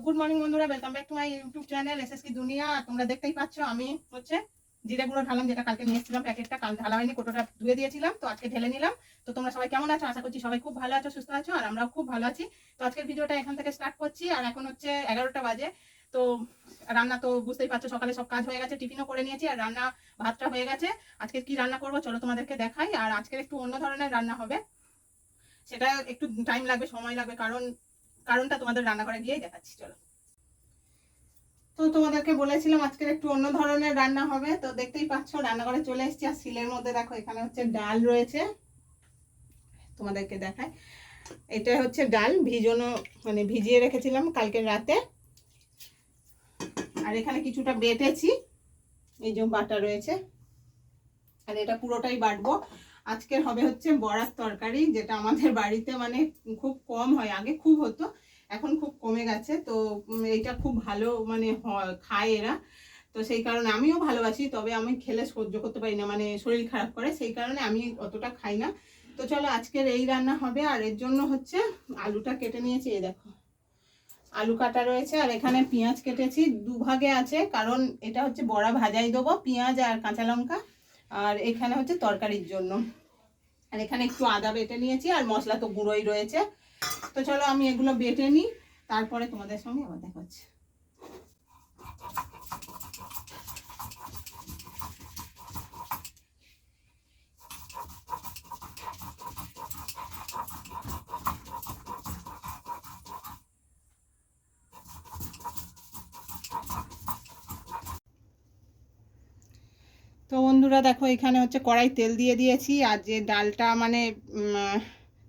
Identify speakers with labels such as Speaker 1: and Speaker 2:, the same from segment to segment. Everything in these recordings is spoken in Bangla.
Speaker 1: গুড মর্নিং বন্ধুরা, welcome back to my YouTube channel এসএসকি দুনিয়া। তোমরা দেখতেই পাচ্ছ আমি হচ্ছে জিরে গুঁড়ো ঢালাম, যেটা কালকে নিয়ে এসেছিলাম প্যাকেটটা, কাল ঢালা হয়নি, কোটোটা ধুয়ে দিয়েছিলাম, তো আজকে ঢেলে নিলাম। তো তোমরা সবাই কেমন আছো? আশা করছি সবাই খুব ভালো আছো, সুস্থ আছো, আর আমরাও খুব ভালো আছি। তো আজকের ভিডিওটা এখান থেকে স্টার্ট করছি, আর এখন হচ্ছে 11টা বাজে। তো রান্না তো বুঝতেই পারছো, সকালে সব কাজ হয়ে গেছে, টিফিনও করে নিয়েছি, আর রান্না ভাতটা হয়ে গেছে। আজকে কি রান্না করবো চলো তোমাদেরকে দেখাই। আর আজকের একটু অন্য ধরনের রান্না হবে, সেটা একটু টাইম লাগবে, সময় লাগবে, কারণটা তোমাদের রান্নাঘরে গিয়েই দেখাচ্ছি, চলো। তো তোমাদেরকে বলেছিলাম আজকের একটু অন্য ধরনের রান্না হবে, তো দেখতেই পাচ্ছ রান্নাঘরে চলে এসেছি। আর সিলের মধ্যে দেখো এখানে হচ্ছে ডাল রয়েছে, তোমাদেরকে দেখায়। এটা হচ্ছে ডাল ভিজানো, মানে ভিজিয়ে রেখেছিলাম কালকের রাতে। আর এখানে কিছুটা বেটেছি, এই যে বাটা রয়েছে, আর এটা পুরোটাই বাটবো। আজকের হবে হচ্ছে বড়ার তরকারি, যেটা আমাদের বাড়িতে মানে খুব কম হয়, আগে খুব হতো, এখন খুব কমে গেছে। তো এইটা খুব ভালো মানে খায় এরা, তো সেই কারণে আমিও ভালোবাসি, তবে আমি খেলে সহ্য করতে পারি না, মানে শরীর খারাপ করে, সেই কারণে আমি অতটা খাই না। তো চলো আজকের এই রান্না হবে। আর এর জন্য হচ্ছে আলুটা কেটে নিয়েছি, এই দেখো আলু কাটা রয়েছে, আর এখানে পেঁয়াজ কেটেছি, দুভাগে আছে, কারণ এটা হচ্ছে বড়া ভাজাই দেবো, পেঁয়াজ আর কাঁচা লঙ্কা। আর এখানে হচ্ছে তরকারির জন্য। আর এখানে একটু আদা বেটে নিয়েছি, আর মশলা তো গুঁড়োই রয়েছে। তো চলো আমি এগুলো বেটে নিই, তারপরে তোমাদের সঙ্গে আবার দেখা হচ্ছে। তো বন্ধুরা দেখো এখানে হচ্ছে কড়াই তেল দিয়ে দিয়েছি, আর যে ডালটা মানে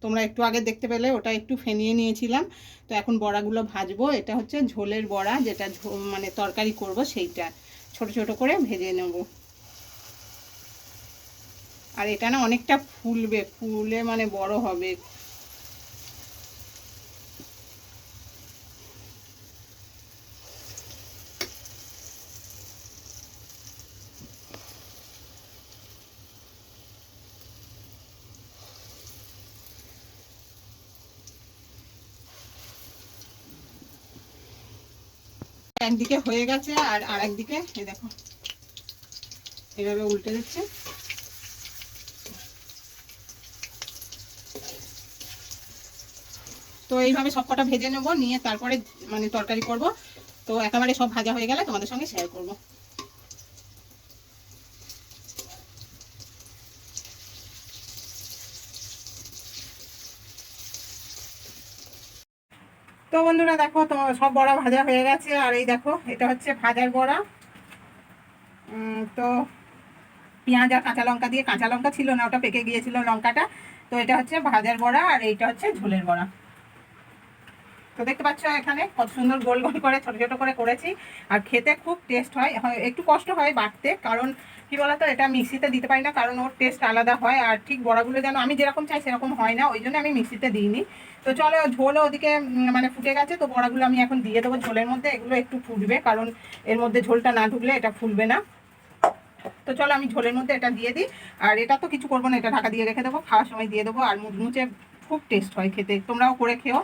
Speaker 1: তোমরা একটু আগে দেখতে পেলে, ওটা একটু ফেনিয়ে নিয়েছিলাম। তো এখন বড়াগুলো ভাজবো, এটা হচ্ছে ঝোলের বড়া, যেটা মানে তরকারি করব সেইটা ছোট ছোট করে ভেজে নেব। আর এটা না অনেকটা ফুলবে, ফুলে মানে বড় হবে। একদিকে হয়ে গেছে, আর আরেকদিকে এই দেখো এভাবে উল্টে দিচ্ছে। তো এইভাবে সব কটা ভেজে নেব, নিয়ে তারপরে মানে তরকারি করব। তো একেবারে সব ভাজা হয়ে গেলে তোমাদের সঙ্গে শেয়ার করব। তো বন্ধুরা দেখো, তো সব বড়া ভাজা হয়ে গেছে, আর এই দেখো এটা হচ্ছে ভাজার বড়া। তো পেঁয়াজ আর কাঁচা লঙ্কা দিয়ে, কাঁচা লঙ্কা ছিল না, ওটা পেকে গিয়েছিল লঙ্কাটা। তো এটা হচ্ছে ভাজার বড়া, আর এইটা হচ্ছে ঝোলের বড়া। তো দেখতে পাচ্ছ এখানে কত সুন্দর গোল গোল করে ছোট ছোট করে করেছি। আর খেতে খুব টেস্ট হয়, একটু কষ্ট হয় বাটতে, কারণ কি বলতো এটা মিক্সিতে দিতে পারি না, কারণ ওর টেস্ট আলাদা হয়, আর ঠিক বড়াগুলো যেন আমি যেরকম চাই সেরকম হয় না, ওই জন্য আমি মিক্সিতে দিইনি। তো চলো ঝোলও ওদিকে মানে ফুটে গেছে, তো বড়াগুলো আমি এখন দিয়ে দেবো ঝোলের মধ্যে। এগুলো একটু ফুটবে, কারণ এর মধ্যে ঝোলটা না ঢুকলে এটা ফুলবে না। তো চলো আমি ঝোলের মধ্যে এটা দিয়ে দিই। আর এটা তো কিছু করবো না, এটা ঢাকা দিয়ে রেখে দেবো, খাওয়ার সময় দিয়ে দেবো। আর মুচমুচে খুব টেস্ট হয় খেতে, তোমরাও করে খেও।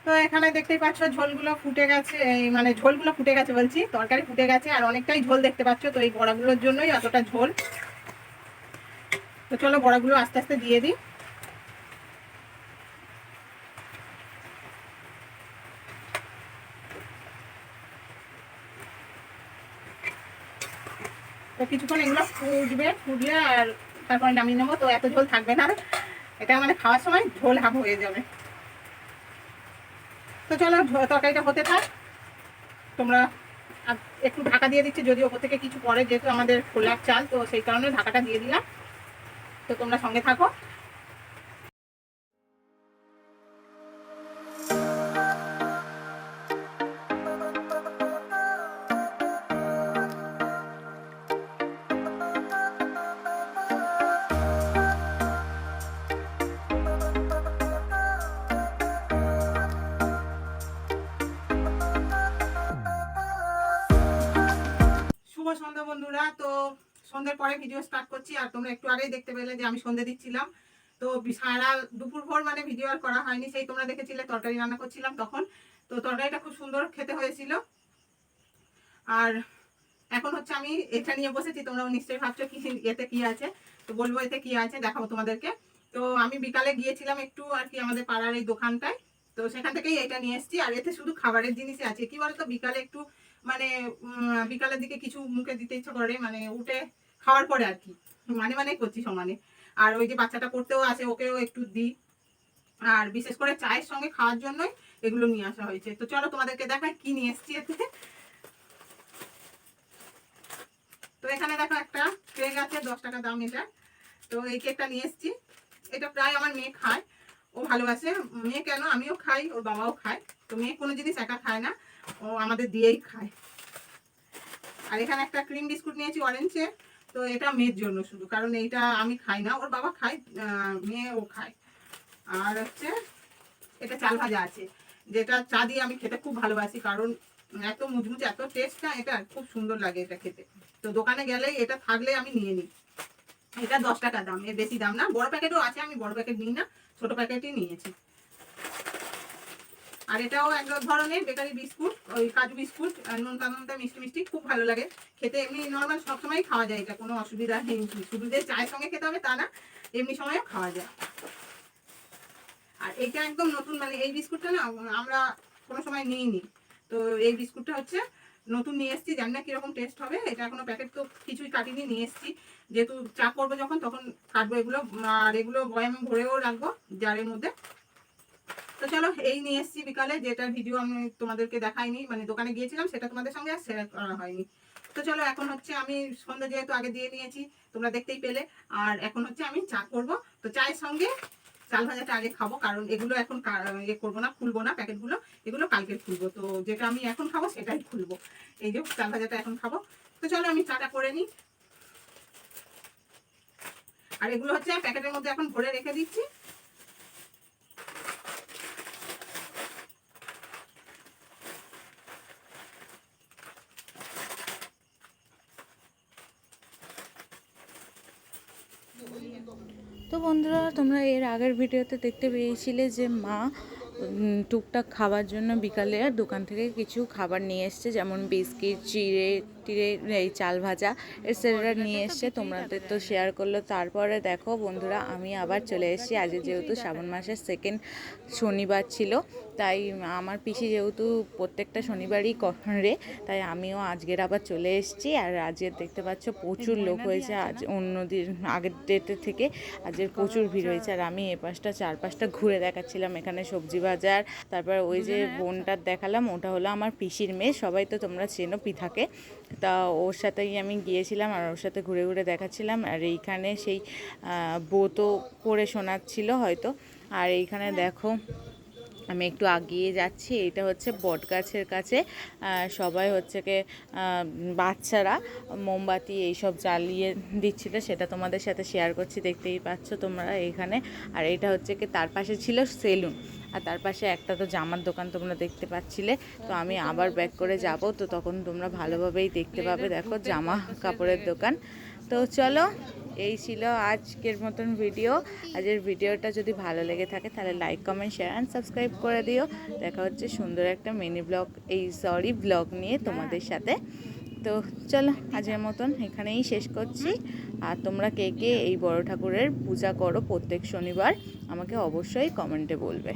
Speaker 1: তো এখানে দেখতেই পাচ্ছ ঝোলগুলো ফুটে গেছে, এই মানে ঝোলগুলো ফুটে গেছে বলছি, তরকারি ফুটে গেছে, আর অনেকটাই ঝোল দেখতে পাচ্ছ। তো এই বড়াগুলোর জন্যই এতটা ঝোল। তো চলো বড়াগুলো আস্তে আস্তে দিয়ে দিই। তো কিছুক্ষণ এগুলো ফুটবে, ফুটলে আর তারপরে নামিয়ে নেবো। তো এত ঝোল থাকবে না, এটা মানে খাওয়ার সময় ঝোল হাফ হয়ে যাবে। তো চলো তরকারিটা হতে থাক, তোমরা একটু ঢাকা দিয়ে দিচ্ছি, যদি ওপর থেকে কিছু পরে, যেহেতু আমাদের খোলার চাল, তো সেই কারণে ঢাকাটা দিয়ে দিলাম। তো তোমরা সঙ্গে থাকো। শুভ সন্ধ্যা বন্ধুরা। তো সন্ধ্যের পরে ভিডিও স্টার্ট করছি, আর তোমরা একটু আগেই দেখতে পেলে যে আমি সন্ধ্যে দিচ্ছিলাম। তো সারা দুপুর ভোর মানে ভিডিও আর করা হয়নি, সেই তোমরা দেখেছিলে তরকারি রান্না করছিলাম তখন। তো তরকারিটা খুব সুন্দর খেতে হয়েছিল। আর এখন হচ্ছে আমি এটা নিয়ে বসেছি, তোমরা নিশ্চয়ই ভাবছো কি এতে কি আছে, তো বলবো এতে কি আছে, দেখাবো তোমাদেরকে। তো আমি বিকালে গিয়েছিলাম একটু আর কি আমাদের পাড়ার এই দোকানটায়, তো সেখান থেকেই এটা নিয়ে এসেছি। আর এতে শুধু খাবারের জিনিসই আছে, কি বলতো বিকালে একটু মানে বিকালের দিকে কিছু মুখে দিতে ইচ্ছা করে, মানে উঠে খাওয়ার পরে আর কি, মানে করছি সমানে। আর ওই যে বাচ্চাটা পড়তেও আছে, ওকেও একটু দিই। আর বিশেষ করে চায়ের সঙ্গে খাওয়ার জন্যই এগুলো নিয়ে আসা হয়েছে। তো চলো তোমাদেরকে দেখাই কি নিয়ে এসেছি এতে। তো এখানে দেখো একটা কেক আছে, 10 টাকা দাম এটা। তো এই কেকটা নিয়ে এসেছি। এটা প্রায় আমার মেয়ে খায়, ও ভালোবাসে। মেয়ে কেন, আমিও খাই, ওর বাবাও খায়। তো মেয়ে কোনো জিনিস একা খায় না, ও আমাদের দিয়েই খায়। আর এখানে একটা ক্রিম বিস্কুট নিয়েছি অরেঞ্জে। তো এটা মেয়ের জন্য শুধু, কারণ এইটা আমি খাই না, ওর বাবা খায়, মেয়ে ও খায়। আর হচ্ছে এটা চাল ভাজা আছে, যেটা চা দিয়ে আমি খেতে খুব ভালোবাসি, কারণ এত মুচমুচে এত টেস্ট না, এটা খুব সুন্দর লাগে এটা খেতে। তো দোকানে গেলেই এটা থাকলে আমি নিয়ে নিই। এটা 10 টাকা দাম, এর বেশি দাম না। বড় প্যাকেটও আছে, আমি বড় প্যাকেট নিই না, ছোট প্যাকেটই নিয়েছি। আর এটাও এক ধরনের বেকারি বিস্কুট, ওই কাজু বিস্কুট, নোনতা নোনতা মিষ্টি মিষ্টি, খুব ভালো লাগে খেতে। এমনি নর্মাল সবসময় খাওয়া যায়, এটা কোনো অসুবিধা নেই। শুধু যে চায়ের সঙ্গে খেতে হবে তা না, এমনি সময়ও খাওয়া যায়। আর এইটা একদম নতুন, মানে এই বিস্কুটটা না আমরা কোনো সময় নিইনি। তো এই বিস্কুটটা হচ্ছে নতুন নিয়ে এসেছি, জানি না কিরকম টেস্ট হবে। এটা এখনো প্যাকেট তো কিছুই কাটিনি, নিয়ে এসেছি। যেহেতু চা করবো যখন, তখন কাটবো এগুলো। আর এগুলো বয়ামে ভরেও রাখবো জারের মধ্যে। তো চলো, এই নিয়ে এসেছি বিকালে, যেটা ভিডিও আমি তোমাদেরকে দেখাইনি, মানে দোকানে গিয়েছিলাম সেটা তোমাদের সঙ্গে আর শেয়ার করা হয়নি। তো চলো, এখন হচ্ছে আমি সন্ধ্যা যেহেতু আগে দিয়ে নিয়েছি, তোমরা দেখতেই পেলে। আর এখন হচ্ছে আমি চা করব। তো চায়ের সঙ্গে চাল ভাজাটা আগে খাবো, কারণ এগুলো এখন ইয়ে করবো না, খুলবো না প্যাকেটগুলো, এগুলো কালকে খুলবো। তো যেটা আমি এখন খাবো সেটাই খুলবো, এই যে চাল ভাজাটা এখন খাবো। তো চলো আমি চাটা করে নিই। আর এগুলো হচ্ছে প্যাকেটের মধ্যে এখন ভরে রেখে দিচ্ছি।
Speaker 2: তো বন্ধুরা, তোমরা এর আগের ভিডিওতে দেখতে পেয়েছিলে যে মা টুকটাক খাবার জন্য বিকালে দোকান থেকে কিছু খাবার নিয়ে এসছে, যেমন বিস্কিট, চিড়ে টিড়ে, এই চাল ভাজা এসেরা নিয়ে এসছে, তোমাদের তো শেয়ার করলো। তারপরে দেখো বন্ধুরা, আমি আবার চলে এসেছি। আজ যেহেতু শ্রাবণ মাসের সেকেন্ড শনিবার ছিল, তাই আমার পিসি যেহেতু প্রত্যেকটা শনিবারই করে, তাই আমিও আজকের আবার চলে এসেছি। আর আজকের দেখতে পাচ্ছ প্রচুর লোক হয়েছে, আজ অন্য দিন আগের ডেটের থেকে আজকের প্রচুর ভিড় হয়েছে। আর আমি এপাশটা চারপাশটা ঘুরে দেখাচ্ছিলাম, এখানে সবজি বাজার। তারপর ওই যে বোনটার দেখালাম, ওটা হলো আমার পিসির মেয়ে, সবাই তো তোমরা চেনো পিঠাকে। তা ওর সাথেই আমি গিয়েছিলাম, আর ওর সাথে ঘুরে ঘুরে দেখাচ্ছিলাম। আর এইখানে সেই বোতো করে শোনাচ্ছিল হয়তো। আর এইখানে দেখো আমি একটু আগিয়ে যাচ্ছি, এটা হচ্ছে বট গাছের কাছে সবাই হচ্ছে কি বাচ্চারা মোমবাতি এইসব জ্বালিয়ে দিচ্ছিল, সেটা তোমাদের সাথে শেয়ার করছি, দেখতেই পাচ্ছ তোমরা এইখানে। আর এটা হচ্ছে কি তার পাশে ছিল সেলুন, আর তার পাশে একটা তো জামার দোকান তোমরা দেখতে পাচ্ছিলে। তো আমি আবার ব্যাক করে যাব, তো তখন তোমরা ভালোভাবেই দেখতে পাবে। দেখো জামা কাপড়ের দোকান। তো চলো, এই ছিল আজকের মতন ভিডিও। আজকের ভিডিওটা যদি ভালো লেগে থাকে তাহলে like, comment, share and subscribe করে দিও। দেখা হচ্ছে সুন্দর একটা মিনি ব্লগ, ব্লগ নিয়ে তোমাদের সাথে। তো চলো, আজকের মতন এখানেই শেষ করছি। আর তোমরা কে কে এই বড় ঠাকুরের পূজা করো প্রত্যেক শনিবার, আমাকে অবশ্যই কমেন্টে বলবে।